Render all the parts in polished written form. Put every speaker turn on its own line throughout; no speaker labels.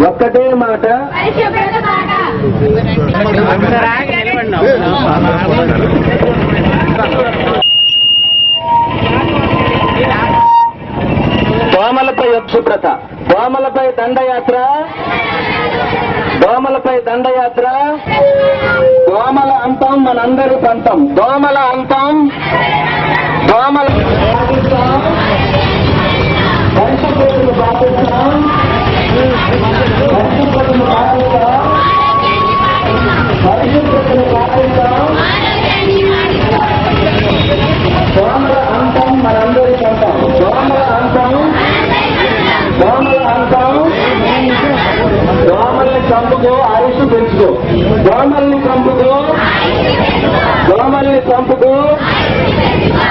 ఒక్కటే మాట దోమలపై అక్షుభ్రత, దోమలపై దండయాత్ర, దోమలపై దండయాత్ర, దోమల అంతం మనందరి పంతం, దోమల అంతం, దోమల పరిశుభ్రతను పాటిస్తాం, పరిశుభ్రతను పాటిస్తాం, పరిశుభ్రతను పాటిస్తాం, దోమల అంతం మనందరి పంతం, దోమల అంతం, దోమల అంతం, దోమల్ని చంపుకో ఆయుష్ పెంచుకో, దోమల్ని చంపుకో, దోమల్ని చంపుకో,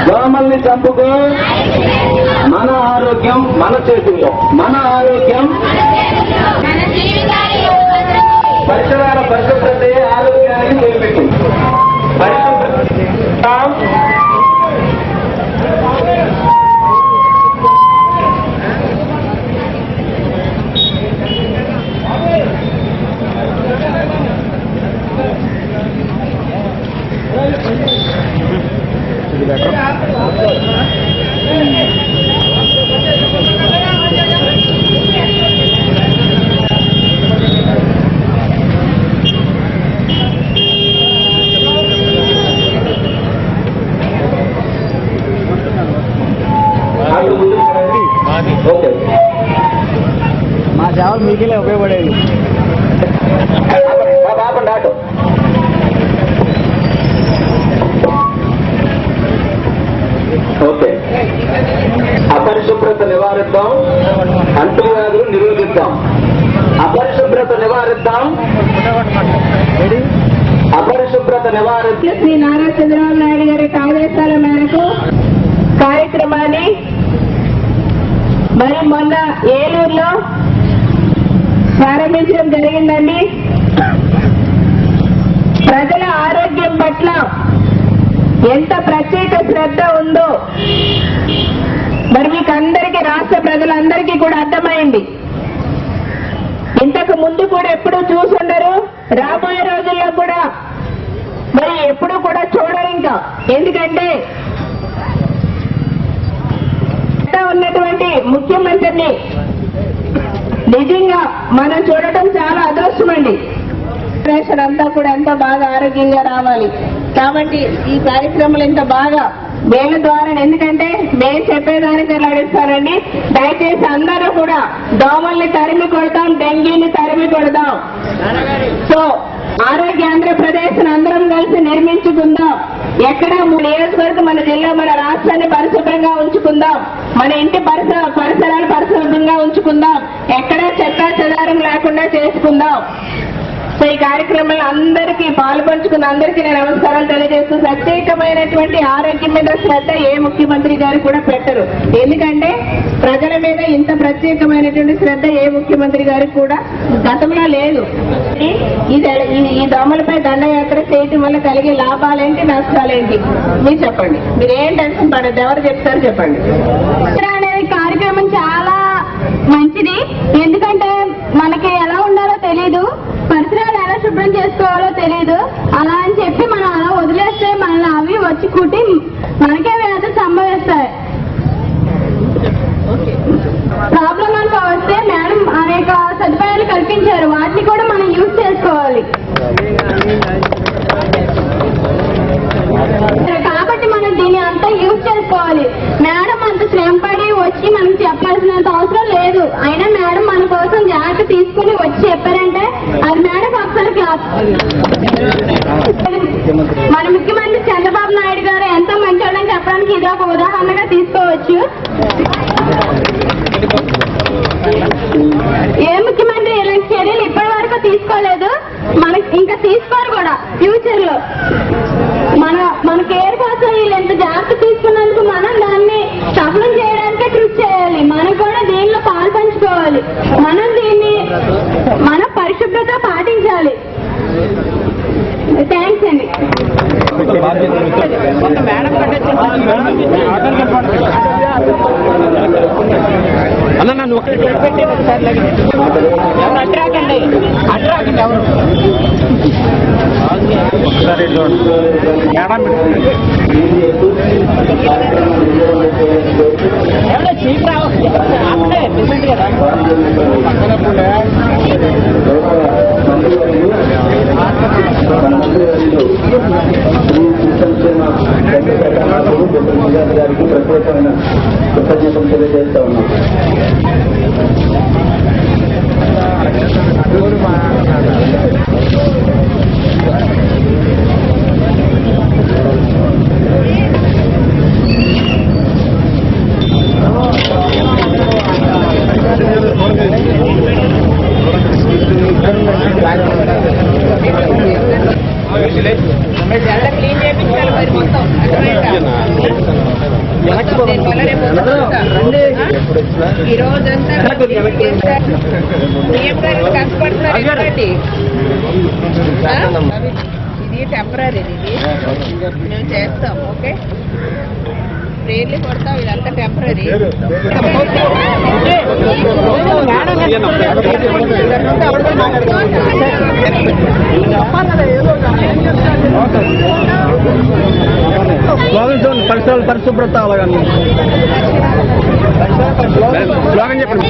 దోమల్ని చంపుకో. మన ఆరోగ్యం మన చేతుల్లో, మన ఆరోగ్యం, పరిసరాల పరిశుభ్రత ఆరోగ్యానికి నిలబెట్టు. పరిశుభ్రత
మా సేవలు మీకెళ్ళే ఉపయోగపడేది.
Auto okay. అపరిశుభ్రత నివారిద్దాం, అంటువ్యాధులు నిరోధిద్దాం. అపరిశుభ్రత నివారిద్దాం, అపరిశుభ్రత నివారిద్దాం.
శ్రీ నారా చంద్రబాబు నాయుడు గారి ఆదేశాల మేరకు కార్యక్రమాన్ని మరి మొన్న ఏలూరులో ప్రారంభించడం జరిగిందండి. ప్రజల ఆరోగ్యం పట్ల ఎంత ప్రత్యేక శ్రద్ధ ఉందో మరి మీకు అందరికీ, రాష్ట్ర ప్రజలందరికీ కూడా అర్థమైంది. ఇంతకు ముందు కూడా ఎప్పుడూ చూసుండరు, రాబోయే రోజుల్లో కూడా మరి ఎప్పుడు కూడా చూడరు. ఇంకా ఎందుకంటే ఉన్నటువంటి ముఖ్యమంత్రిని నిజంగా మనం చూడటం చాలా అదృష్టం అండి. రేషన్ అంతా కూడా ఎంతో బాగా ఆరోగ్యంగా రావాలి కాబట్టి ఈ కార్యక్రమాలు ఎంత బాగా వేల ద్వారా, ఎందుకంటే మేము చెప్పేదానికి నడుస్తారండి. దయచేసి అందరూ కూడా దోమల్ని తరిమి కొడతాం, డెంగీని తరిమి కొడదాం. సో ఆరోగ్య ఆంధ్రప్రదేశ్ అందరం కలిసి నిర్మించుకుందాం. ఎక్కడ నియోజకవర్గం, మన జిల్లా, మన రాష్ట్రాన్ని పరిశుభ్రంగా ఉంచుకుందాం. మన ఇంటి పరిసరాలు పరిశుభ్రంగా ఉంచుకుందాం. ఎక్కడా చెత్త చెదారం లేకుండా చేసుకుందాం. సో ఈ కార్యక్రమంలో అందరికీ పాల్పంచుకున్న అందరికీ నేను నమస్కారాలు తెలియజేస్తూ, ప్రత్యేకమైనటువంటి ఆరోగ్యం మీద శ్రద్ధ ఏ ముఖ్యమంత్రి గారు కూడా పెట్టరు. ఎందుకంటే ప్రజల మీద ఇంత ప్రత్యేకమైనటువంటి శ్రద్ధ ఏ ముఖ్యమంత్రి గారికి కూడా గతంలో లేదు. ఈ దోమలపై దండయాత్ర చేయటం వల్ల కలిగే లాభాలేంటి, నష్టాలేంటి మీరు చెప్పండి. మీరు ఏం టెన్షన్ పడద్దు, ఎవరు చెప్తారు చెప్పండి.
అనేది కార్యక్రమం చాలా మంచిది. ఎందుకంటే మనకి ఎలా ఉండాలో తెలీదు, పరిసరాలు ఎలా శుభ్రం చేసుకోవాలో తెలీదు. అలా అని చెప్పి మనం అలా వదిలేస్తే మనల్ని అవి వచ్చి కుట్టి మనకే వ్యాధులు సంభవిస్తాయి. ప్రాబ్లం అనుకో వస్తే మేడం అనేక సదుపాయాలు కల్పించారు, వాటిని కూడా మనం యూజ్ చేసుకోవాలి. కాబట్టి మనం దీన్ని అంతా యూజ్ చేసుకోవాలి. మేడం అంత శ్రమపడి వచ్చి మనం చెప్పాల్సినంత అవసరం లేదు. అయినా మేడం మన కోసం జాగ్రత్త తీసుకుని వచ్చి చెప్పారంటే అది మేడం ఒకసారి క్లాస్. మన ముఖ్యమంత్రి చంద్రబాబు నాయుడు గారు ఎంతో మంచివాడని చెప్పడానికి ఇది ఒక ఉదాహరణగా తీసుకోవచ్చు. ఏ ముఖ్యమంత్రి ఇలాంటి చర్యలు ఇప్పటి వరకు తీసుకోలేదు, మనకి ఇంకా తీసుకోరు కూడా ఫ్యూచర్ లో. మన కేర్ కోసం వీళ్ళు ఎంత జాగ్రత్త తీసుకున్నందుకు మనం దాన్ని సఫలం చేయడానికే కృషి చేయాలి. మనం కూడా దీనిలో పాలు పంచుకోవాలి. మనం దీన్ని మన పరిశుభ్రత పాటించాలి. థ్యాంక్స్ అండి.
అన్న నన్ను ఒకసారి ఒకసారి మేడం
గారికి ప్రత్యేకమైన కృతజ్ఞతలు తెలియజేస్తా ఉన్నాం.
క్లీన్ చేయించాలి మరి మొత్తం ఈ రోజంతా కష్టపడుతున్నారు. ఇది టెంపరీ, ఇది మేము చేస్తాం. ఓకే, రేర్లు కొడతాం, ఇదంతా టెంపరీ.
పరిసరాలు పరిశుభ్రత అలాగని స్లోగన్ చెప్పండి.